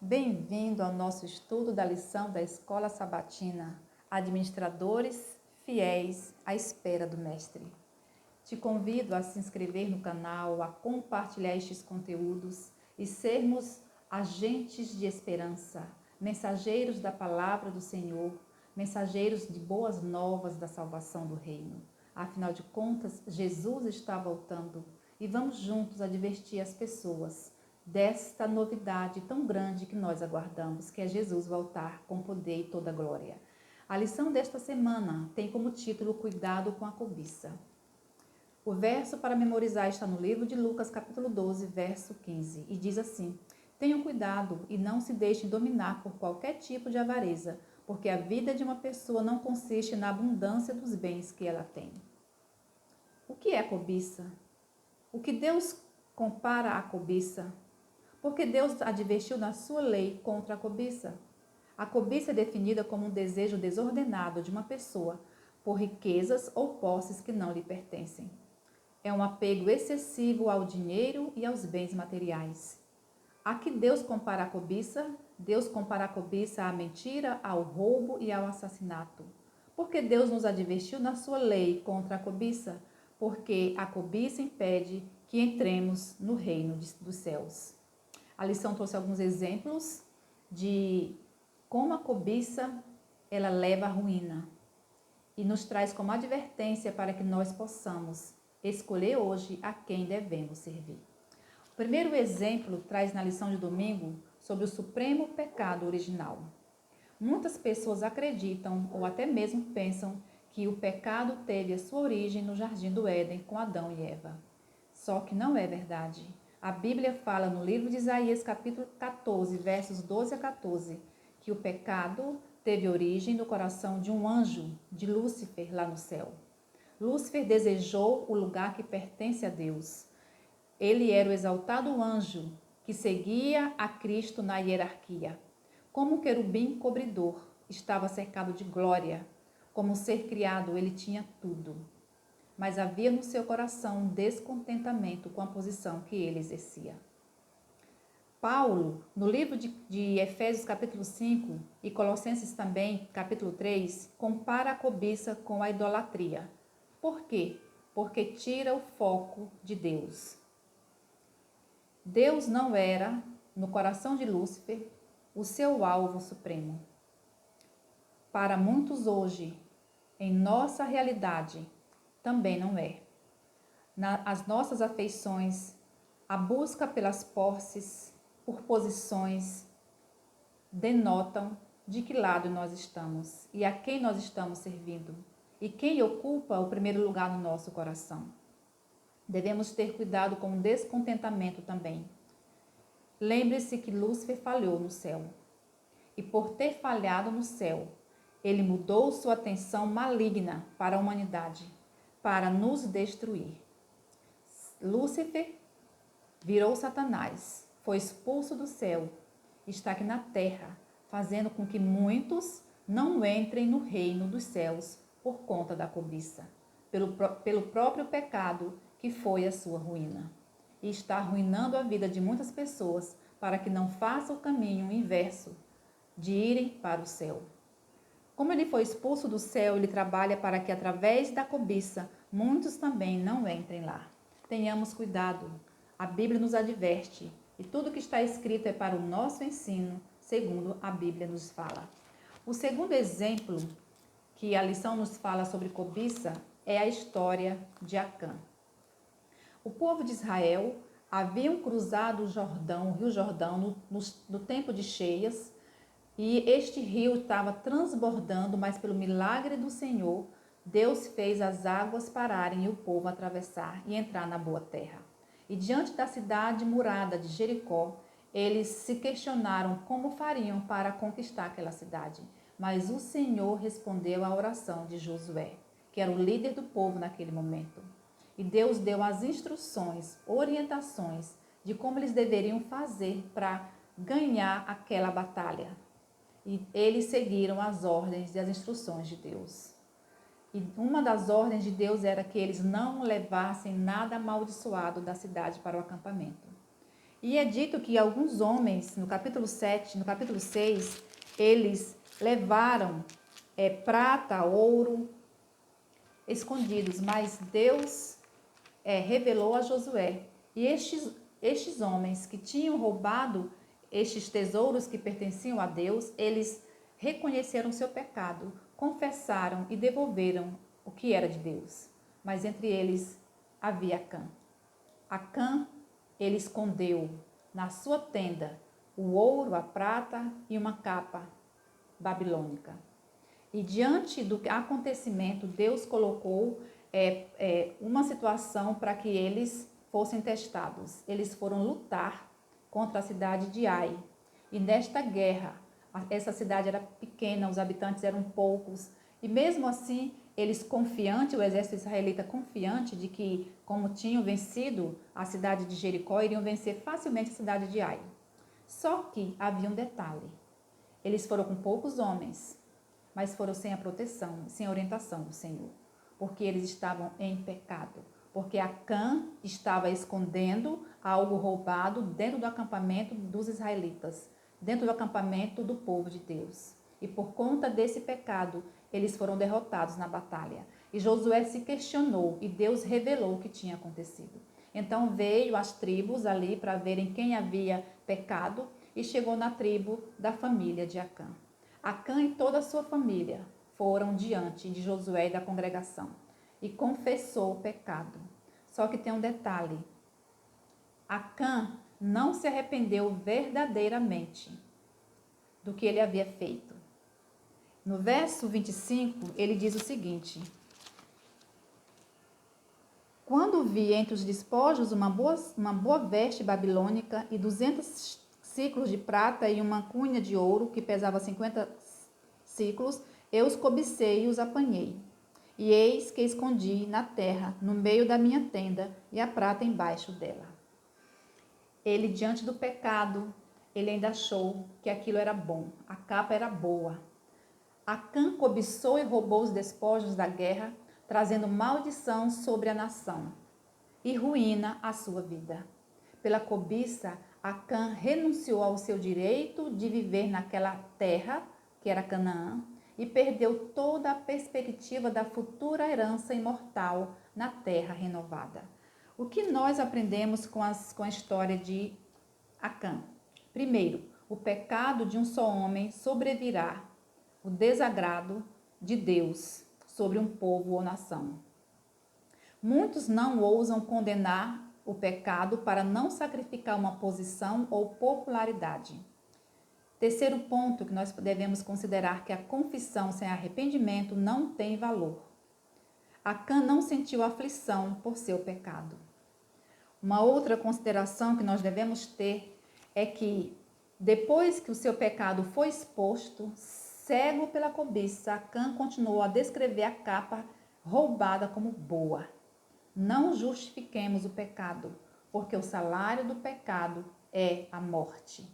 Bem-vindo ao nosso estudo da lição da Escola Sabatina, Administradores Fiéis à Espera do Mestre. Te convido a se inscrever no canal, a compartilhar estes conteúdos e sermos agentes de esperança, mensageiros da palavra do Senhor, mensageiros de boas novas da salvação do reino. Afinal de contas, Jesus está voltando e vamos juntos advertir as pessoas desta novidade tão grande que nós aguardamos, que é Jesus voltar com poder e toda glória. A lição desta semana tem como título Cuidado com a cobiça. O verso para memorizar está no livro de Lucas, capítulo 12, verso 15, e diz assim: Tenham cuidado e não se deixem dominar por qualquer tipo de avareza, porque a vida de uma pessoa não consiste na abundância dos bens que ela tem. O que é cobiça? O que Deus compara à cobiça? Porque Deus advertiu na sua lei contra a cobiça. A cobiça é definida como um desejo desordenado de uma pessoa por riquezas ou posses que não lhe pertencem. É um apego excessivo ao dinheiro e aos bens materiais. A que Deus compara a cobiça? Deus compara a cobiça à mentira, ao roubo e ao assassinato. Porque Deus nos advertiu na sua lei contra a cobiça? Porque a cobiça impede que entremos no reino dos céus. A lição trouxe alguns exemplos de como a cobiça ela leva à ruína e nos traz como advertência para que nós possamos escolher hoje a quem devemos servir. O primeiro exemplo traz na lição de domingo sobre o supremo pecado original. Muitas pessoas acreditam ou até mesmo pensam que o pecado teve a sua origem no jardim do Éden com Adão e Eva. Só que não é verdade. A Bíblia fala no livro de Isaías, capítulo 14, versos 12 a 14, que o pecado teve origem no coração de um anjo, de Lúcifer, lá no céu. Lúcifer desejou o lugar que pertence a Deus. Ele era o exaltado anjo que seguia a Cristo na hierarquia. Como um querubim cobridor, estava cercado de glória. Como ser criado, ele tinha tudo. Mas havia no seu coração um descontentamento com a posição que ele exercia. Paulo, no livro de Efésios capítulo 5 e Colossenses também, capítulo 3, compara a cobiça com a idolatria. Por quê? Porque tira o foco de Deus. Deus não era, no coração de Lúcifer, o seu alvo supremo. Para muitos hoje, em nossa realidade, também não é. As nossas afeições, a busca pelas posses, por posições, denotam de que lado nós estamos e a quem nós estamos servindo e quem ocupa o primeiro lugar no nosso coração. Devemos ter cuidado com o descontentamento também. Lembre-se que Lúcifer falhou no céu e por ter falhado no céu, ele mudou sua atenção maligna para a humanidade, para nos destruir. Lúcifer virou Satanás, foi expulso do céu, está aqui na terra, fazendo com que muitos não entrem no reino dos céus por conta da cobiça, pelo próprio pecado que foi a sua ruína. E está arruinando a vida de muitas pessoas para que não façam o caminho inverso de irem para o céu. Como ele foi expulso do céu, ele trabalha para que através da cobiça muitos também não entrem lá. Tenhamos cuidado. A Bíblia nos adverte e tudo que está escrito é para o nosso ensino, segundo a Bíblia nos fala. O segundo exemplo que a lição nos fala sobre cobiça é a história de Acã. O povo de Israel haviam cruzado o rio Jordão no tempo de cheias, e este rio estava transbordando, mas pelo milagre do Senhor, Deus fez as águas pararem e o povo atravessar e entrar na boa terra. E diante da cidade murada de Jericó, eles se questionaram como fariam para conquistar aquela cidade. Mas o Senhor respondeu à oração de Josué, que era o líder do povo naquele momento. E Deus deu as instruções, orientações de como eles deveriam fazer para ganhar aquela batalha. E eles seguiram as ordens e as instruções de Deus. E uma das ordens de Deus era que eles não levassem nada amaldiçoado da cidade para o acampamento. E é dito que alguns homens, no capítulo 7, no capítulo 6, eles levaram prata, ouro, escondidos, mas Deus revelou a Josué. E estes homens que tinham roubado estes tesouros que pertenciam a Deus, eles reconheceram seu pecado, confessaram e devolveram o que era de Deus. Mas entre eles havia Acã. Acã, ele escondeu na sua tenda o ouro, a prata e uma capa babilônica. E diante do acontecimento, Deus colocou uma situação para que eles fossem testados. Eles foram lutar contra a cidade de Ai. E nesta guerra, essa cidade era pequena, os habitantes eram poucos. E mesmo assim, eles confiantes, o exército israelita confiante de que, como tinham vencido a cidade de Jericó, iriam vencer facilmente a cidade de Ai. Só que havia um detalhe. Eles foram com poucos homens, mas foram sem a proteção, sem a orientação do Senhor, porque eles estavam em pecado, porque Acã estava escondendo algo roubado dentro do acampamento dos israelitas, dentro do acampamento do povo de Deus. E por conta desse pecado, eles foram derrotados na batalha. E Josué se questionou e Deus revelou o que tinha acontecido. Então veio as tribos ali para verem quem havia pecado e chegou na tribo da família de Acã. Acã e toda a sua família foram diante de Josué e da congregação e confessou o pecado. Só que tem um detalhe. Acã não se arrependeu verdadeiramente do que ele havia feito. No verso 25, ele diz o seguinte: quando vi entre os despojos uma boa veste babilônica e 200 ciclos de prata e uma cunha de ouro que pesava 50 ciclos, eu os cobicei e os apanhei. E eis que escondi na terra, no meio da minha tenda, e a prata embaixo dela. Ele, diante do pecado, ele ainda achou que aquilo era bom, a capa era boa. Acã cobiçou e roubou os despojos da guerra, trazendo maldição sobre a nação e ruína a sua vida. Pela cobiça, Acã renunciou ao seu direito de viver naquela terra, que era Canaã, e perdeu toda a perspectiva da futura herança imortal na terra renovada. O que nós aprendemos com a história de Acã? Primeiro, o pecado de um só homem sobrevirá o desagrado de Deus sobre um povo ou nação. Muitos não ousam condenar o pecado para não sacrificar uma posição ou popularidade. Terceiro ponto que nós devemos considerar que a confissão sem arrependimento não tem valor. Acã não sentiu aflição por seu pecado. Uma outra consideração que nós devemos ter é que depois que o seu pecado foi exposto, cego pela cobiça, Acã continuou a descrever a capa roubada como boa. Não justifiquemos o pecado, porque o salário do pecado é a morte.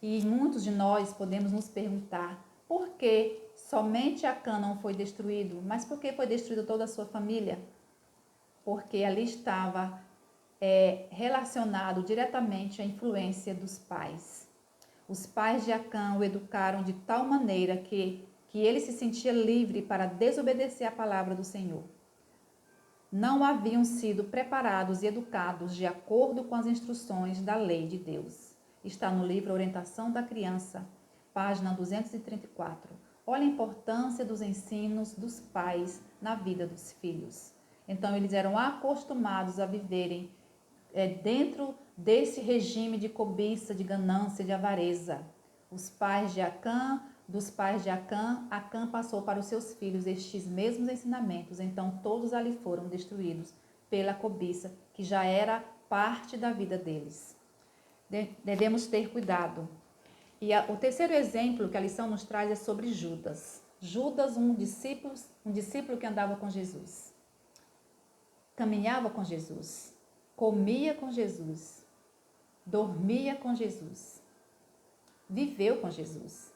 E muitos de nós podemos nos perguntar por que somente Acã não foi destruído, mas por que foi destruída toda a sua família? Porque ali estava relacionado diretamente à influência dos pais. Os pais de Acã o educaram de tal maneira que ele se sentia livre para desobedecer a palavra do Senhor. Não haviam sido preparados e educados de acordo com as instruções da lei de Deus. Está no livro Orientação da Criança, página 234. Olha a importância dos ensinos dos pais na vida dos filhos. Então, eles eram acostumados a viverem dentro desse regime de cobiça, de ganância, de avareza. Os pais de Acã, dos pais de Acã, Acã passou para os seus filhos estes mesmos ensinamentos. Então, todos ali foram destruídos pela cobiça, que já era parte da vida deles. Devemos ter cuidado. E o terceiro exemplo que a lição nos traz é sobre Judas. Judas, um discípulo que andava com Jesus. Caminhava com Jesus. Comia com Jesus. Dormia com Jesus. Viveu com Jesus.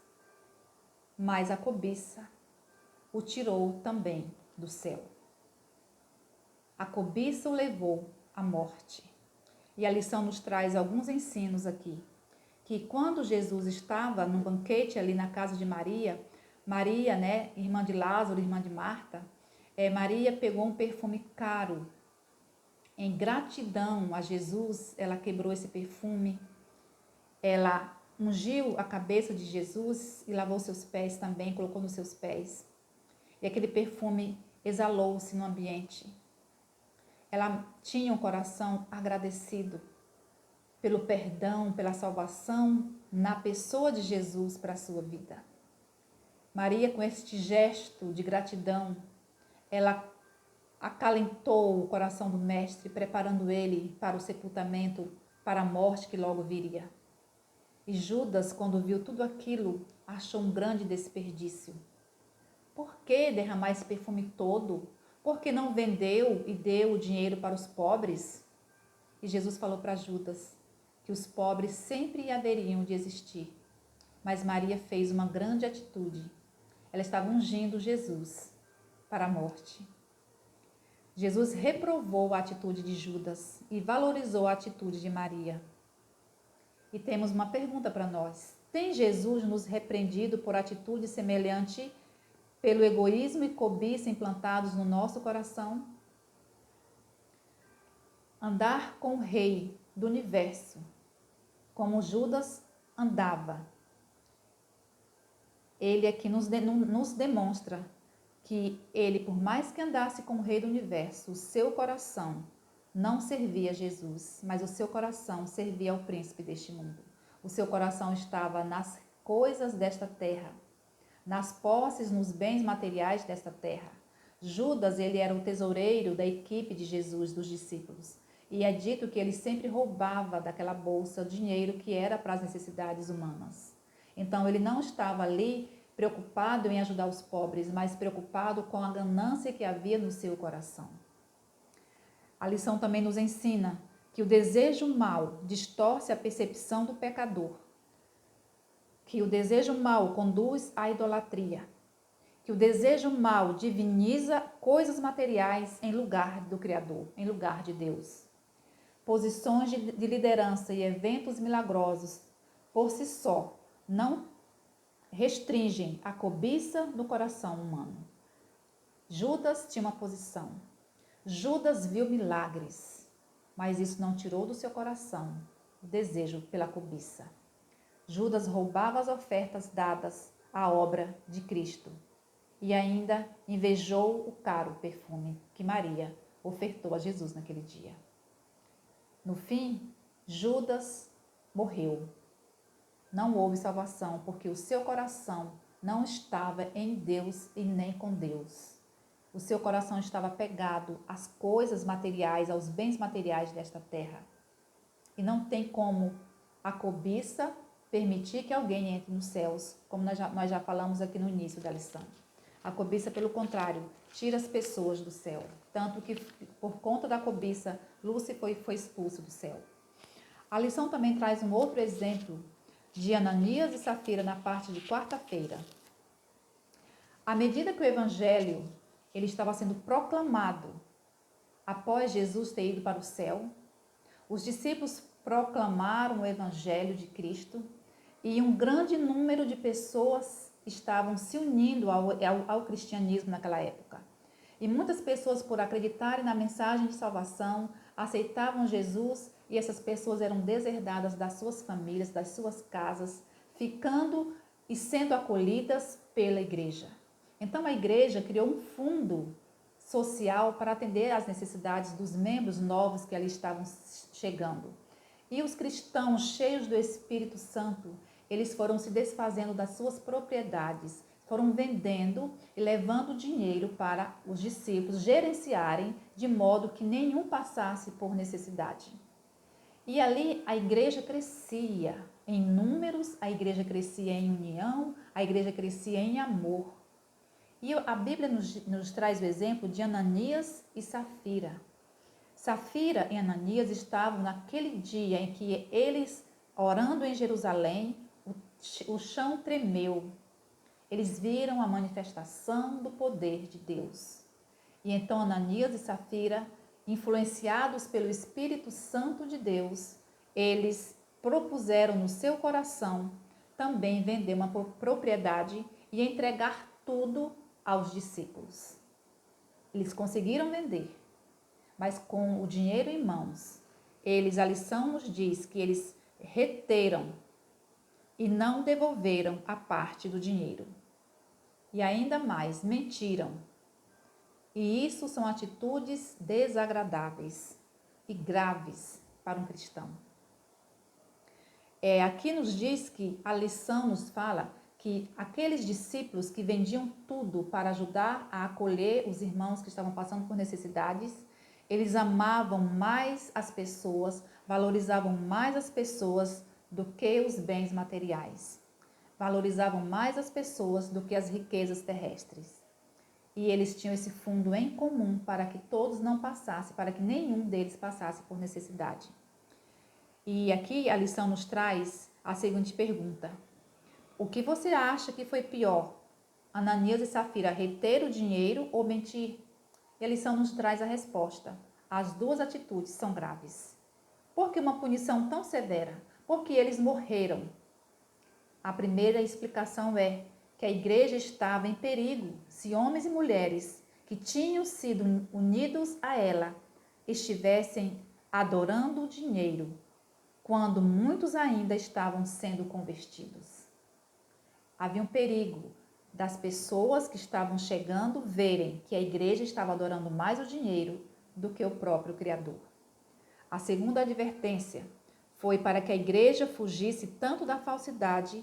Mas a cobiça o tirou também do céu. A cobiça o levou à morte. E a lição nos traz alguns ensinos aqui. Que quando Jesus estava num banquete ali na casa de Maria, Maria, né, irmã de Lázaro, irmã de Marta, Maria pegou um perfume caro. Em gratidão a Jesus, ela quebrou esse perfume, ela ungiu a cabeça de Jesus e lavou seus pés também, colocou nos seus pés. E aquele perfume exalou-se no ambiente. Ela tinha um coração agradecido pelo perdão, pela salvação na pessoa de Jesus para a sua vida. Maria, com este gesto de gratidão, ela acalentou o coração do mestre, preparando ele para o sepultamento, para a morte que logo viria. E Judas, quando viu tudo aquilo, achou um grande desperdício. Por que derramar esse perfume todo? Por que não vendeu e deu o dinheiro para os pobres? E Jesus falou para Judas que os pobres sempre haveriam de existir. Mas Maria fez uma grande atitude. Ela estava ungindo Jesus para a morte. Jesus reprovou a atitude de Judas e valorizou a atitude de Maria. E temos uma pergunta para nós. Tem Jesus nos repreendido por atitude semelhante pelo egoísmo e cobiça implantados no nosso coração? Andar com o Rei do Universo, como Judas andava. Ele aqui nos demonstra que ele, por mais que andasse com o Rei do Universo, o seu coração não servia a Jesus, mas o seu coração servia ao príncipe deste mundo. O seu coração estava nas coisas desta terra, nas posses, nos bens materiais desta terra. Judas, ele era o tesoureiro da equipe de Jesus, dos discípulos. E é dito que ele sempre roubava daquela bolsa dinheiro que era para as necessidades humanas. Então, ele não estava ali preocupado em ajudar os pobres, mas preocupado com a ganância que havia no seu coração. A lição também nos ensina que o desejo mau distorce a percepção do pecador, que o desejo mau conduz à idolatria, que o desejo mau diviniza coisas materiais em lugar do Criador, em lugar de Deus. Posições de liderança e eventos milagrosos, por si só, não restringem a cobiça do coração humano. Judas tinha uma posição. Judas viu milagres, mas isso não tirou do seu coração o desejo pela cobiça. Judas roubava as ofertas dadas à obra de Cristo e ainda invejou o caro perfume que Maria ofertou a Jesus naquele dia. No fim, Judas morreu. Não houve salvação, porque o seu coração não estava em Deus e nem com Deus. O seu coração estava pegado às coisas materiais, aos bens materiais desta terra. E não tem como a cobiça permitir que alguém entre nos céus, como nós já falamos aqui no início da lição. A cobiça, pelo contrário, tira as pessoas do céu. Tanto que, por conta da cobiça, Lúcifer foi expulso do céu. A lição também traz um outro exemplo de Ananias e Safira na parte de quarta-feira. À medida que o evangelho ele estava sendo proclamado após Jesus ter ido para o céu, os discípulos proclamaram o evangelho de Cristo e um grande número de pessoas estavam se unindo ao cristianismo naquela época. E muitas pessoas, por acreditarem na mensagem de salvação, aceitavam Jesus e essas pessoas eram deserdadas das suas famílias, das suas casas, ficando e sendo acolhidas pela igreja. Então a igreja criou um fundo social para atender às necessidades dos membros novos que ali estavam chegando. E os cristãos cheios do Espírito Santo, eles foram se desfazendo das suas propriedades, foram vendendo e levando dinheiro para os discípulos gerenciarem de modo que nenhum passasse por necessidade. E ali a igreja crescia em números, a igreja crescia em união, a igreja crescia em amor. E a Bíblia nos traz o exemplo de Ananias e Safira. Safira e Ananias estavam naquele dia em que eles, orando em Jerusalém, o chão tremeu. Eles viram a manifestação do poder de Deus. E então Ananias e Safira, Influenciados pelo Espírito Santo de Deus, eles propuseram no seu coração também vender uma propriedade e entregar tudo aos discípulos. Eles conseguiram vender, mas com o dinheiro em mãos. A lição nos diz que eles reteram e não devolveram a parte do dinheiro. E ainda mais, mentiram. E isso são atitudes desagradáveis e graves para um cristão. Aqui nos diz que a lição nos fala que aqueles discípulos que vendiam tudo para ajudar a acolher os irmãos que estavam passando por necessidades, eles amavam mais as pessoas, valorizavam mais as pessoas do que os bens materiais. Valorizavam mais as pessoas do que as riquezas terrestres. E eles tinham esse fundo em comum para que todos não passassem, para que nenhum deles passasse por necessidade. E aqui a lição nos traz a seguinte pergunta: o que você acha que foi pior, Ananias e Safira, reter o dinheiro ou mentir? E a lição nos traz a resposta: as duas atitudes são graves. Por que uma punição tão severa? Porque eles morreram. A primeira explicação é que a igreja estava em perigo se homens e mulheres que tinham sido unidos a ela estivessem adorando o dinheiro, quando muitos ainda estavam sendo convertidos. Havia um perigo das pessoas que estavam chegando verem que a igreja estava adorando mais o dinheiro do que o próprio Criador. A segunda advertência foi para que a igreja fugisse tanto da falsidade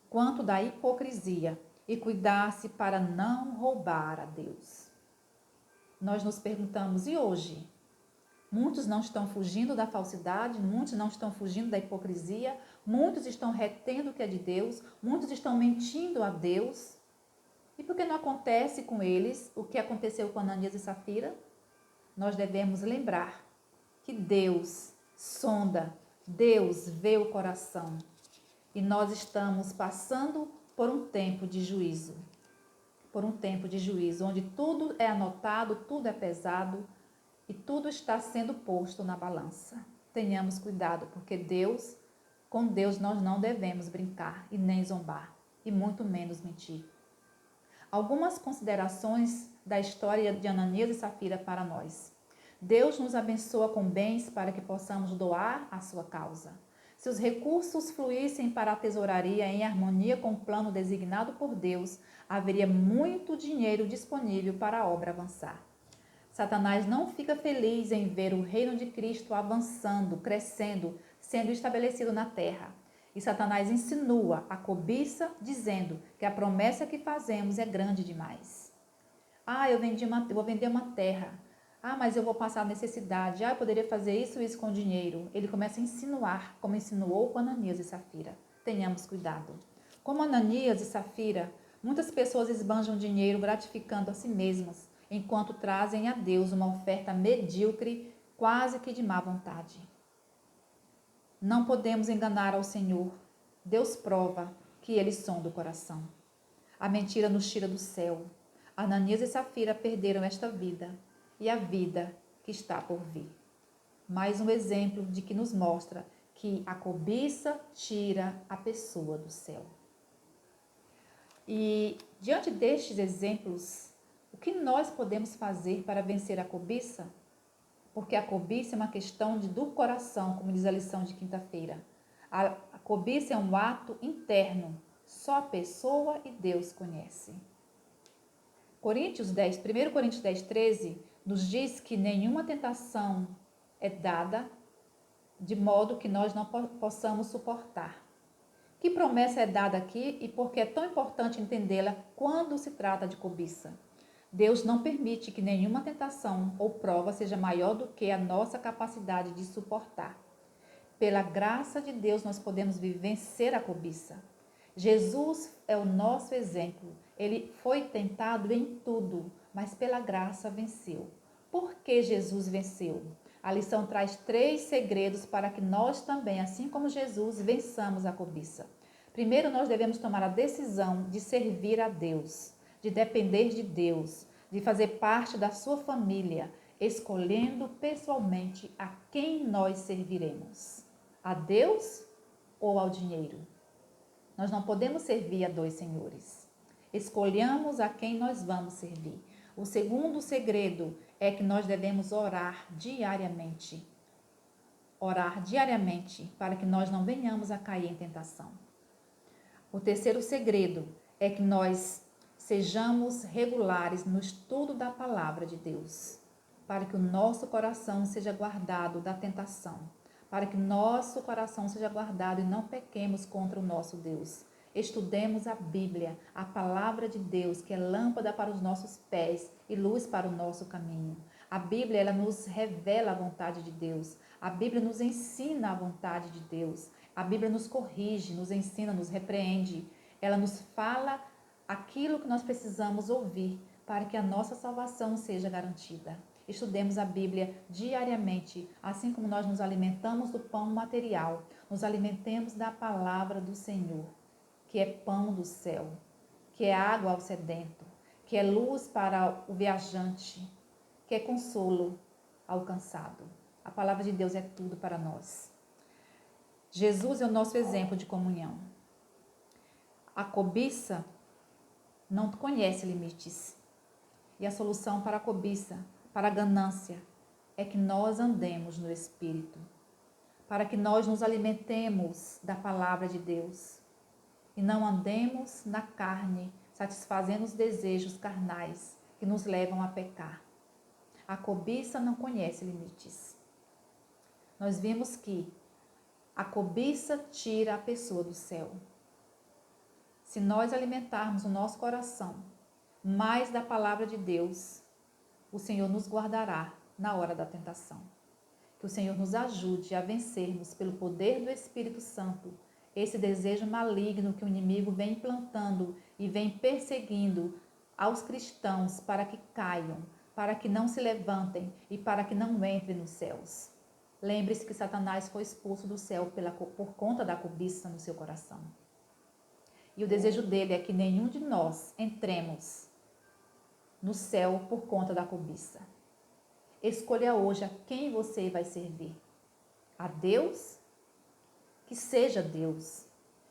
quanto da hipocrisia e cuidasse para não roubar a Deus. Nós nos perguntamos, e hoje? Muitos não estão fugindo da falsidade, muitos não estão fugindo da hipocrisia, muitos estão retendo o que é de Deus, muitos estão mentindo a Deus. E por que não acontece com eles o que aconteceu com Ananias e Safira? Nós devemos lembrar que Deus sonda, Deus vê o coração. E nós estamos passando por um tempo de juízo. Por um tempo de juízo, onde tudo é anotado, tudo é pesado e tudo está sendo posto na balança. Tenhamos cuidado, porque com Deus nós não devemos brincar e nem zombar, e muito menos mentir. Algumas considerações da história de Ananias e Safira para nós. Deus nos abençoa com bens para que possamos doar à sua causa. Se os recursos fluíssem para a tesouraria em harmonia com o plano designado por Deus, haveria muito dinheiro disponível para a obra avançar. Satanás não fica feliz em ver o reino de Cristo avançando, crescendo, sendo estabelecido na terra. E Satanás insinua a cobiça, dizendo que a promessa que fazemos é grande demais. Eu vou vender uma terra. Mas eu vou passar necessidade. Eu poderia fazer isso e isso com dinheiro. Ele começa a insinuar, como insinuou com Ananias e Safira. Tenhamos cuidado. Como Ananias e Safira, muitas pessoas esbanjam dinheiro gratificando a si mesmas, enquanto trazem a Deus uma oferta medíocre, quase que de má vontade. Não podemos enganar ao Senhor. Deus prova que Ele sonda o coração. A mentira nos tira do céu. Ananias e Safira perderam esta vida e a vida que está por vir. Mais um exemplo de que nos mostra que a cobiça tira a pessoa do céu. E diante destes exemplos, o que nós podemos fazer para vencer a cobiça? Porque a cobiça é uma questão do coração, como diz a lição de quinta-feira. A cobiça é um ato interno, só a pessoa e Deus conhecem. 1 Coríntios 10, 13, nos diz que nenhuma tentação é dada de modo que nós não possamos suportar. Que promessa é dada aqui e por que é tão importante entendê-la quando se trata de cobiça? Deus não permite que nenhuma tentação ou prova seja maior do que a nossa capacidade de suportar. Pela graça de Deus, nós podemos vencer a cobiça. Jesus é o nosso exemplo. Ele foi tentado em tudo, mas pela graça venceu. Por que Jesus venceu? A lição traz 3 segredos para que nós também, assim como Jesus, vençamos a cobiça. Primeiro, nós devemos tomar a decisão de servir a Deus, de depender de Deus, de fazer parte da sua família. escolhendo pessoalmente a quem nós serviremos, a Deus ou ao dinheiro. Nós não podemos servir a dois senhores. Escolhamos a quem nós vamos servir. O segundo segredo é que nós devemos orar diariamente. Orar diariamente para que nós não venhamos a cair em tentação. O terceiro segredo é que nós sejamos regulares no estudo da palavra de Deus, para que o nosso coração seja guardado da tentação, para que nosso coração seja guardado e não pequemos contra o nosso Deus. Estudemos a Bíblia, a palavra de Deus, que é lâmpada para os nossos pés e luz para o nosso caminho. A Bíblia, ela nos revela a vontade de Deus. A Bíblia nos ensina a vontade de Deus. A Bíblia nos corrige, nos ensina, nos repreende. Ela nos fala aquilo que nós precisamos ouvir para que a nossa salvação seja garantida. Estudemos a Bíblia diariamente, assim como nós nos alimentamos do pão material, nos alimentemos da palavra do Senhor, que é pão do céu, que é água ao sedento, que é luz para o viajante, que é consolo ao cansado. A palavra de Deus é tudo para nós. Jesus é o nosso exemplo de comunhão. A cobiça não conhece limites. E a solução para a cobiça, para a ganância, é que nós andemos no Espírito, para que nós nos alimentemos da palavra de Deus e não andemos na carne, satisfazendo os desejos carnais que nos levam a pecar. A cobiça não conhece limites. Nós vimos que a cobiça tira a pessoa do céu. Se nós alimentarmos o nosso coração mais da palavra de Deus, o Senhor nos guardará na hora da tentação. Que o Senhor nos ajude a vencermos pelo poder do Espírito Santo esse desejo maligno que o inimigo vem implantando e vem perseguindo aos cristãos para que caiam, para que não se levantem e para que não entrem nos céus. Lembre-se que Satanás foi expulso do céu por conta da cobiça no seu coração. E o desejo dele é que nenhum de nós entremos no céu por conta da cobiça. Escolha hoje a quem você vai servir. A Deus? Que seja Deus.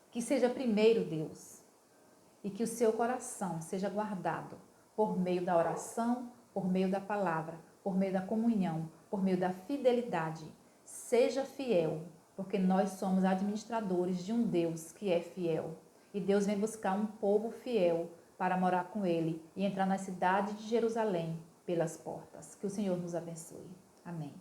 Que seja primeiro Deus. E que o seu coração seja guardado por meio da oração, por meio da palavra, por meio da comunhão, por meio da fidelidade. Seja fiel, porque nós somos administradores de um Deus que é fiel. E Deus vem buscar um povo fiel para morar com Ele e entrar na cidade de Jerusalém pelas portas. Que o Senhor nos abençoe. Amém.